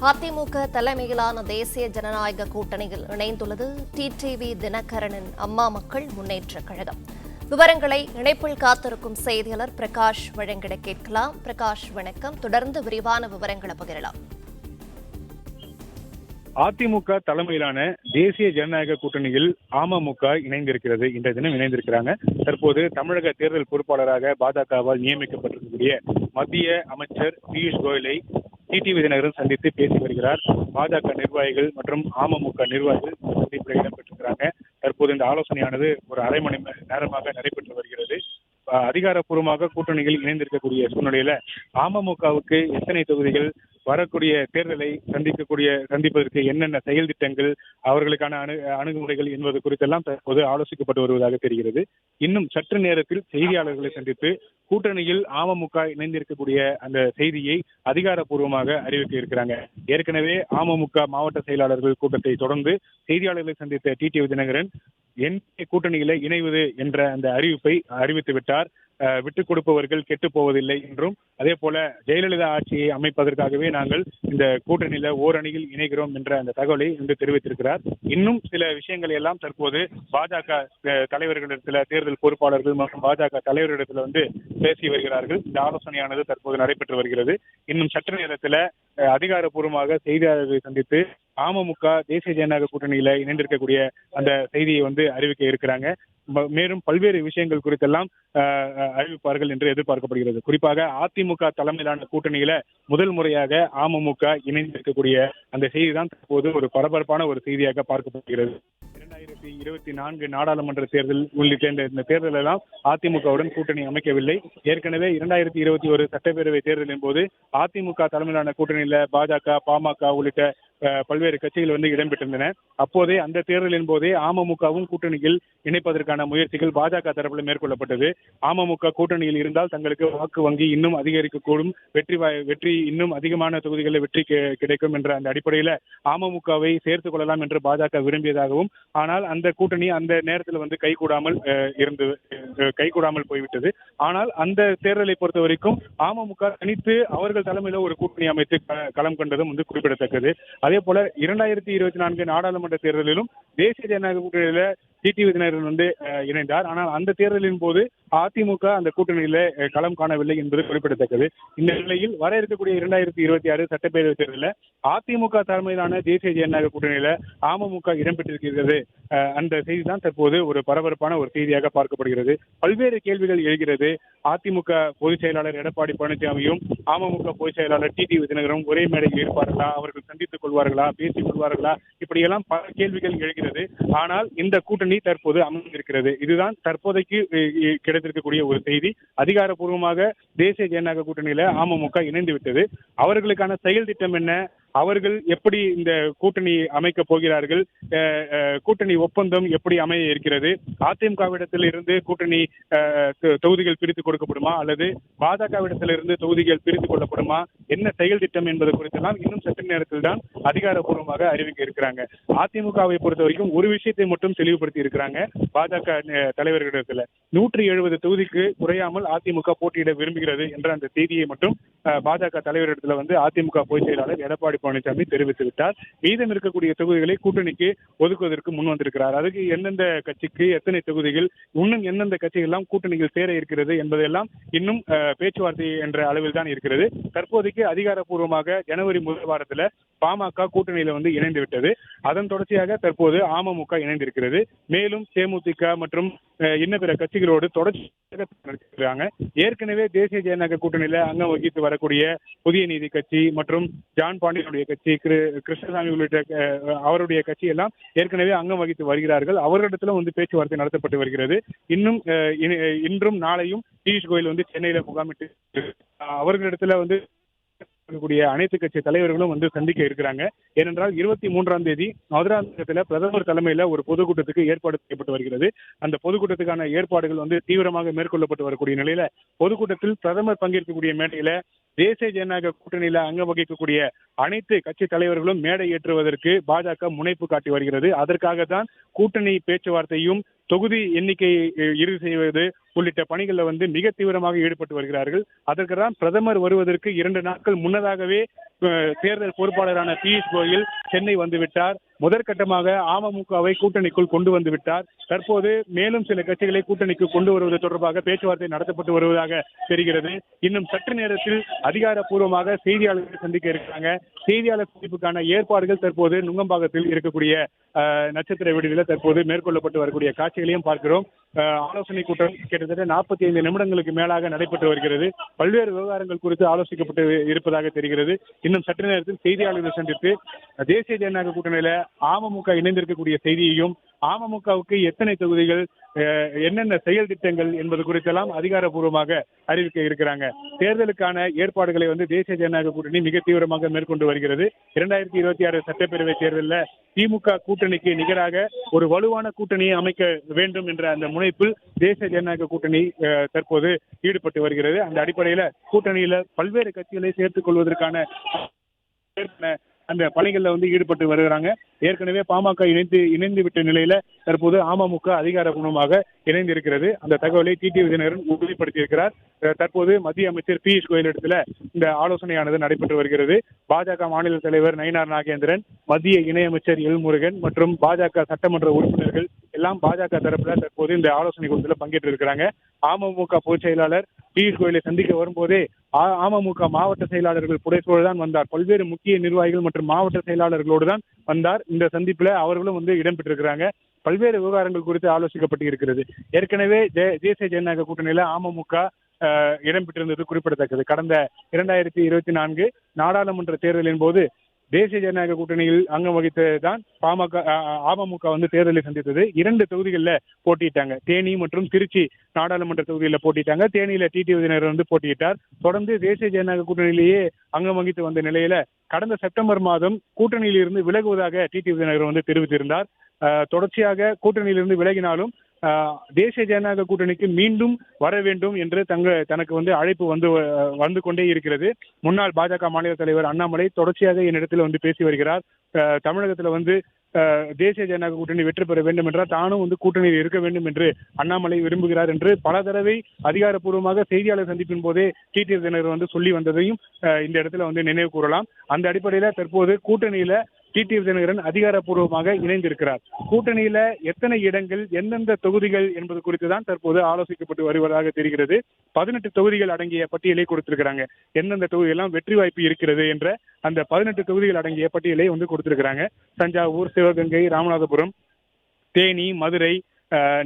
அதிமுக தலைமையிலான தேசிய ஜனநாயக கூட்டணியில் இணைந்துள்ளது டிடிவி தினகரனின் அம்மா மக்கள் முன்னேற்றக் கழகம். விவரங்களை இணைப்பில் காத்திருக்கும் செய்தியாளர் பிரகாஷ் வழங்கிட கேட்கலாம். பிரகாஷ், வணக்கம். தொடர்ந்து விரிவான விவரங்களை பகிரலாம். அதிமுக தலைமையிலான தேசிய ஜனநாயக கூட்டணியில் அமமுக இணைந்திருக்கிறது. இன்றைய தினம் இணைந்திருக்கிறாங்க. தற்போது தமிழக தேர்தல் பொறுப்பாளராக பாஜகவால் நியமிக்கப்பட்டிருக்கக்கூடிய மத்திய அமைச்சர் பியூஷ் கோயலை டிடிவி தினகரன் சந்தித்து பேசி வருகிறார். பாஜக நிர்வாகிகள் மற்றும் அமமுக நிர்வாகிகள் சந்திப்பில் இடம்பெற்றிருக்கிறாங்க. தற்போது இந்த ஆலோசனையானது ஒரு அரை மணி நேரமாக நடைபெற்று வருகிறது. அதிகாரப்பூர்வமாக கூட்டணியில் இணைந்திருக்கக்கூடிய சூழ்நிலையில அமமுகவுக்கு எத்தனை தொகுதிகள், வரக்கூடிய தேர்தலை சந்திப்பதற்கு என்னென்ன செயல் திட்டங்கள், அவர்களுக்கான அணுகுமுறைகள் என்பது குறித்தெல்லாம் தற்போது ஆலோசிக்கப்பட்டு வருவதாக தெரிகிறது. இன்னும் சற்று நேரத்தில் செய்தியாளர்களை சந்தித்து கூட்டணியில் அமமுக இணைந்திருக்கக்கூடிய அந்த செய்தியை அதிகாரப்பூர்வமாக அறிவிக்க இருக்கிறாங்க. ஏற்கனவே அமமுக மாவட்ட செயலாளர்கள் கூட்டத்தை தொடர்ந்து செய்தியாளர்களை சந்தித்த டிடிவி தினகரன் கூட்டணியில இணைவது என்ற அந்த அறிவிப்பை அறிவித்து விட்டார். விட்டுக் கொடுப்பவர்கள் கெட்டு போவதில்லை என்றும், அதே போல ஜெயலலிதா ஆட்சியை அமைப்பதற்காகவே நாங்கள் இந்த கூட்டணியில ஓரணியில் இணைகிறோம் என்ற அந்த தகவலை இன்று தெரிவித்திருக்கிறார். இன்னும் சில விஷயங்களை எல்லாம் தற்போது பாஜக தலைவர்களிடத்துல, தேர்தல் பொறுப்பாளர்கள் மற்றும் பாஜக தலைவர்களிடத்துல பேசி வருகிறார்கள். இந்த ஆலோசனையானது தற்போது நடைபெற்று வருகிறது. இன்னும் சற்று நேரத்துல அதிகாரப்பூர்வமாக செய்தியாளர்களை சந்தித்து அமமுக தேசிய ஜனநாயக கூட்டணியில இணைந்திருக்கக்கூடிய அந்த செய்தியை அறிவிக்க இருக்கிறாங்க. மேலும் பல்வேறு விஷயங்கள் குறித்தெல்லாம் அறிவிப்பார்கள் என்று எதிர்பார்க்கப்படுகிறது. குறிப்பாக அதிமுக தலைமையிலான கூட்டணியில முதல் முறையாக அமமுக இணைந்திருக்கக்கூடிய அந்த செய்தி தான் தற்போது ஒரு பரபரப்பான ஒரு செய்தியாக பார்க்கப்படுகிறது. 2024 நாடாளுமன்ற தேர்தல் உள்ளிட்ட இந்த தேர்தல் எல்லாம் அதிமுகவுடன் கூட்டணி அமைக்கவில்லை. ஏற்கனவே 2021 சட்டப்பேரவை தேர்தலின் போது அதிமுக தலைமையிலான கூட்டணியில பாஜக, பாமக உள்ளிட்ட பல்வேறு கட்சிகள் இடம்பெற்றிருந்தன. அப்போதே அந்த தேர்தலின் போதே அமமுகவும் கூட்டணியில் இணைப்பதற்கான முயற்சிகள் பாஜக தரப்பில் மேற்கொள்ளப்பட்டது. அமமுக கூட்டணியில் இருந்தால் தங்களுக்கு வாக்கு வங்கி இன்னும் அதிகரிக்கக்கூடும், வெற்றி இன்னும் அதிகமான தொகுதிகளில் வெற்றி கிடைக்கும் என்ற அந்த அடிப்படையில அமமுகவை சேர்த்துக் கொள்ளலாம் என்று பாஜக விரும்பியதாகவும், ஆனால் அந்த கூட்டணி அந்த நேரத்தில் கைகூடாமல் போய்விட்டது. ஆனால் அந்த தேர்தலை பொறுத்த வரைக்கும் அமமுக தனித்து அவர்கள் தலைமையில ஒரு கூட்டணி அமைத்து களம் கண்டதும் குறிப்பிடத்தக்கது. அதே போல 2024 நாடாளுமன்ற தேர்தலிலும் தேசிய ஜனநாயக கூட்டணியில டிடிவி தினகரன் இணைந்தார். ஆனால் அந்த தேர்தலின் போது அதிமுக அந்த கூட்டணியில களம் காணவில்லை என்பது குறிப்பிடத்தக்கது. இந்த நிலையில் வர இருக்கக்கூடிய 2026 சட்டப்பேரவை தேர்தலில் அதிமுக தலைமையிலான தேசிய ஜனநாயக கூட்டணியில அமமுக இடம்பெற்றிருக்கிறது. அந்த செய்தி தான் தற்போது ஒரு பரபரப்பான ஒரு செய்தியாக பார்க்கப்படுகிறது. பல்வேறு கேள்விகள் எழுகிறது. அதிமுக பொதுச் செயலாளர் எடப்பாடி பழனிசாமியும் அமமுக பொதுச் செயலாளர் டிடிவி தினகரனும் ஒரே மேடையில் இருப்பார்களா, அவர்கள் சந்தித்துக் கொள்வார்களா, பேசிக் கொள்வார்களா, இப்படியெல்லாம் பல கேள்விகள் எழுகிறது. ஆனால் இந்த கூட்டணி தற்போது அமைந்திருக்கிறது. இதுதான் தற்போதைக்கு கிடைத்திருக்கக்கூடிய ஒரு செய்தி. அதிகாரப்பூர்வமாக தேசிய ஜனநாயக கூட்டணியில அமமுக இணைந்து விட்டது. அவர்களுக்கான செயல் திட்டம் என்ன, அவர்கள் எப்படி இந்த கூட்டணி அமைக்க போகிறார்கள், கூட்டணி ஒப்பந்தம் எப்படி அமைய இருக்கிறது, அதிமுகவிடத்தில் இருந்து கூட்டணி தொகுதிகள் பிரித்துக் கொடுக்கப்படுமா அல்லது பாஜகவிடத்தில் இருந்து தொகுதிகள் பிரித்துக் கொள்ளப்படுமா, என்ன செயல் திட்டம் என்பது குறித்தெல்லாம் இன்னும் சற்று நேரத்தில் தான் அதிகாரப்பூர்வமாக அறிவிக்க இருக்கிறாங்க. அதிமுகவை பொறுத்த வரைக்கும் ஒரு விஷயத்தை மட்டும் தெளிவுபடுத்தி இருக்கிறாங்க. பாஜக தலைவர்களிடத்துல 170 தொகுதிக்கு குறையாமல் அதிமுக போட்டியிட விரும்புகிறது என்ற அந்த செய்தியை மட்டும் பாஜக தலைவரிடத்துல அதிமுக பொதுச் செயலாளர் எடப்பாடி பழனிசாமி தெரிவித்துவிட்டார். மீதம் இருக்கக்கூடிய தொகுதிகளை கூட்டணிக்கு ஒதுக்குவதற்கு முன் வந்திருக்கிறார். அதுக்கு எந்தெந்த கட்சிக்கு எத்தனை தொகுதிகள், இன்னும் எந்தெந்த கட்சிகள் எல்லாம் கூட்டணியில் சேர இருக்கிறது என்பதெல்லாம் இன்னும் பேச்சுவார்த்தை என்ற அளவில் தான் இருக்கிறது. தற்போதைக்கு அதிகாரப்பூர்வமாக ஜனவரி முதல் வாரத்தில் பாமக கூட்டணியில இணைந்து விட்டது. அதன் தொடர்ச்சியாக தற்போது அமமுக இணைந்திருக்கிறது. மேலும் தேமுதிக மற்றும் இன்ன பிற கட்சிகளோடு தொடர்ச்சியாக ஏற்கனவே தேசிய ஜனநாயக கூட்டணியில அங்கம் வகித்து வரக்கூடிய புதிய நீதி கட்சி மற்றும் ஜான் பாண்டியனுடைய கட்சி, கிருஷ்ணசாமி உள்ளிட்ட அவருடைய கட்சி எல்லாம் ஏற்கனவே அங்கம் வகித்து வருகிறார்கள். அவர்களிடத்துல பேச்சுவார்த்தை நடத்தப்பட்டு வருகிறது. இன்றும் நாளையும் பியூஷ் கோயல் சென்னையில முகாமிட்டு அவர்களிடத்துல கூடிய அனைத்து கட்சி தலைவர்களும் சந்திக்க இருக்கிறாங்க. ஏனென்றால் 23ஆம் தேதி மதுராந்தகத்துல பிரதமர் தலைமையில ஒரு பொதுக்கூட்டத்துக்கு ஏற்பாடு செய்யப்பட்டு வருகிறது. அந்த பொதுக்கூட்டத்துக்கான ஏற்பாடுகள் தீவிரமாக மேற்கொள்ளப்பட்டு வரக்கூடிய நிலையில பொதுக்கூட்டத்தில் பிரதமர் பங்கேற்கக்கூடிய மேடையில தேசிய ஜனநாயக கூட்டணியில அங்கம் வகிக்கக்கூடிய அனைத்து கட்சி தலைவர்களும் மேடை ஏற்றுவதற்கு பாஜக முனைப்பு காட்டி வருகிறது. அதற்காகத்தான் கூட்டணி பேச்சுவார்த்தையும் தொகுதி எண்ணிக்கை இறுதி செய்வது உள்ளிட்ட பணிகளில் மிக தீவிரமாக ஈடுபட்டு வருகிறார்கள். அதற்குதான் பிரதமர் வருவதற்கு 2 நாட்கள் முன்னதாகவே தேர்தல் பொறுப்பாளரான பியூஷ் கோயல் சென்னை வந்துவிட்டார். முதற்கட்டமாக அமமுகவை கூட்டணிக்குள் கொண்டு வந்து விட்டார். தற்போது மேலும் சில கட்சிகளை கூட்டணிக்கு கொண்டு வருவது தொடர்பாக பேச்சுவார்த்தை நடத்தப்பட்டு வருவதாக தெரிகிறது. இன்னும் சற்று நேரத்தில் அதிகாரப்பூர்வமாக செய்தியாளர்களை சந்திக்க இருக்கிறாங்க. செய்தியாளர் சந்திப்புக்கான ஏற்பாடுகள் தற்போது நுங்கம்பாக்கத்தில் இருக்கக்கூடிய நட்சத்திர விடுதியில் தற்போது மேற்கொள்ளப்பட்டு வரக்கூடிய காட்சிகளையும் பார்க்கிறோம். ஆலோசனை கூட்டம் கிட்டத்தட்ட 45 நிமிடங்களுக்கு மேலாக நடைபெற்று வருகிறது. பல்வேறு விவகாரங்கள் குறித்து ஆலோசிக்கப்பட்டு இருப்பதாக தெரிகிறது. இன்னும் சற்று நேரத்தில் செய்தியாளர்களை சந்தித்து தேசிய ஜனநாயக கூட்டணியில அமமுக இணைந்திருக்கக்கூடிய செய்தியையும் அமமுகவுக்கு எத்தனை தொகுதிகள், என்னென்ன செயல் திட்டங்கள் என்பது குறித்தெல்லாம் அதிகாரப்பூர்வமாக அறிவிக்க இருக்கிறாங்க. தேர்தலுக்கான ஏற்பாடுகளை தேசிய ஜனநாயக கூட்டணி மிக தீவிரமாக மேற்கொண்டு வருகிறது. 2026 சட்டப்பேரவை தேர்தலில் திமுக கூட்டணிக்கு நிகராக ஒரு வலுவான கூட்டணியை அமைக்க வேண்டும் என்ற அந்த முனைப்பில் தேசிய ஜனநாயக கூட்டணி தற்போது ஈடுபட்டு வருகிறது. அந்த அடிப்படையில் கூட்டணியில பல்வேறு கட்சிகளை சேர்த்துக் கொள்வதற்கான அந்த பணிகள்ல ஈடுபட்டு வருகிறாங்க. ஏற்கனவே பாமக இணைந்து விட்ட நிலையில தற்போது அமமுக அதிகாரப்பூர்வமாக இணைந்து இருக்கிறது. அந்த தகவலை டிடிவி தினகரன் உறுதிப்படுத்தியிருக்கிறார். தற்போது மத்திய அமைச்சர் பியூஷ் கோயல் இடத்துல இந்த ஆலோசனையானது நடைபெற்று வருகிறது. பாஜக மாநில தலைவர் நயினார் நாகேந்திரன், மத்திய இணையமைச்சர் எல் முருகன் மற்றும் பாஜக சட்டமன்ற உறுப்பினர்கள் எல்லாம் பாஜக தரப்புல தற்போது இந்த ஆலோசனை கூட்டத்தில் பங்கேற்று இருக்கிறாங்க. அமமுக பொதுச் செயலாளர் பியூஷ் கோயலை சந்திக்க வரும்போதே அமமுக மாவட்ட செயலாளர்கள் புடைசூழல் தான் வந்தார். பல்வேறு முக்கிய நிர்வாகிகள் மற்றும் மாவட்ட செயலாளர்களோடு தான் வந்தார். இந்த சந்திப்புல அவர்களும் இடம்பெற்றிருக்கிறாங்க. பல்வேறு விவகாரங்கள் குறித்து ஆலோசிக்கப்பட்டு இருக்கிறது. ஏற்கனவே தேசிய ஜனநாயக கூட்டணியில அமமுக இடம்பெற்றிருந்தது குறிப்பிடத்தக்கது. கடந்த 2024 நாடாளுமன்ற தேர்தலின் போது தேசிய ஜனநாயக கூட்டணியில் அங்கம் வகித்ததான் அமமுக தேர்தலை சந்தித்தது. 2 தொகுதிகளில் போட்டியிட்டாங்க. தேனி மற்றும் திருச்சி நாடாளுமன்ற தொகுதியில் போட்டியிட்டாங்க. தேனியில டிடிவி தினகரன் போட்டியிட்டார். தொடர்ந்து தேசிய ஜனநாயக கூட்டணியிலேயே அங்கம் வகித்து வந்த நிலையில கடந்த செப்டம்பர் மாதம் கூட்டணியில் இருந்து விலகுவதாக டிடிவி தினகரன் தெரிவித்திருந்தார். தொடர்ச்சியாக கூட்டணியிலிருந்து விலகினாலும் தேசிய ஜனநாயக கூட்டணிக்கு மீண்டும் வர வேண்டும் என்று தனக்கு அழைப்பு வந்து கொண்டே இருக்கிறது. முன்னாள் பாஜக மாநில தலைவர் அண்ணாமலை தொடர்ச்சியாக என்னிடத்தில் பேசி வருகிறார். தமிழகத்துல தேசிய ஜனநாயக கூட்டணி வெற்றி பெற வேண்டும் என்றால் தானும் கூட்டணியில் இருக்க வேண்டும் என்று அண்ணாமலை விரும்புகிறார் என்று பல தடவை அதிகாரப்பூர்வமாக செய்தியாளர் சந்திப்பின் போதே டிடிவி தினகரன் சொல்லி வந்ததையும் இந்த இடத்துல நினைவு கூறலாம். அந்த அடிப்படையில தற்போது கூட்டணியில டிடிவி தினகரன் அதிகாரப்பூர்வமாக இணைந்திருக்கிறார். கூட்டணியில எத்தனை இடங்கள், எந்தெந்த தொகுதிகள் என்பது குறித்து தான் தற்போது ஆலோசிக்கப்பட்டு வருவதாக தெரிகிறது. 18 தொகுதிகள் அடங்கிய பட்டியலை கொடுத்திருக்கிறாங்க. எந்தெந்த தொகுதியெல்லாம் வெற்றி வாய்ப்பு இருக்கிறது என்ற அந்த 18 தொகுதிகள் அடங்கிய பட்டியலை கொடுத்திருக்கிறாங்க. தஞ்சாவூர், சிவகங்கை, ராமநாதபுரம், தேனி, மதுரை,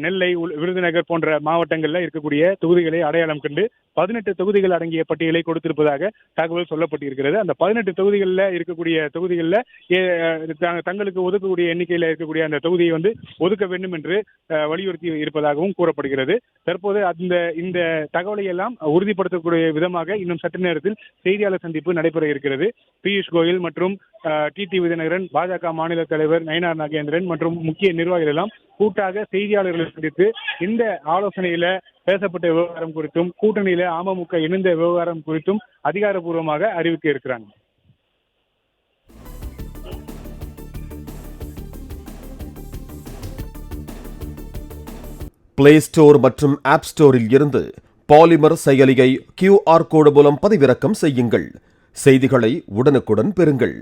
நெல்லை, விருதுநகர் போன்ற மாவட்டங்கள்ல இருக்கக்கூடிய தொகுதிகளை அடையாளம் கண்டு 18 தொகுதிகள் அடங்கிய பட்டியலை கொடுத்திருப்பதாக தகவல் சொல்லப்பட்டிருக்கிறது. அந்த 18 தொகுதிகளில் இருக்கக்கூடிய தொகுதிகளில் தங்களுக்கு ஒதுக்கக்கூடிய எண்ணிக்கையில் இருக்கக்கூடிய அந்த தொகுதியை ஒதுக்க வேண்டும் என்று வலியுறுத்தி இருப்பதாகவும் கூறப்படுகிறது. தற்போது இந்த தகவலை எல்லாம் உறுதிப்படுத்தக்கூடிய விதமாக இன்னும் சற்று நேரத்தில் செய்தியாளர் சந்திப்பு நடைபெற இருக்கிறது. பியூஷ் கோயல் மற்றும் டிடிவி தினகரன், பாஜக மாநில தலைவர் நயினார் நாகேந்திரன் மற்றும் முக்கிய நிர்வாகிகள் எல்லாம் கூட்டாக செய்தியாளர்களை சந்தித்து இந்த ஆலோசனையில பேசப்பட்ட விவகாரம் குறித்தும் கூட்டணியில அமமுக இணைந்த விவகாரம் குறித்தும் அதிகாரப்பூர்வமாக அறிவிக்க இருக்கிறாங்க. பிளே ஸ்டோர் மற்றும் ஆப் ஸ்டோரில் இருந்து பாலிமர் செயலியை QR கோடு மூலம் பதிவிறக்கம் செய்யுங்கள். செய்திகளை உடனுக்குடன் பெறுங்கள்.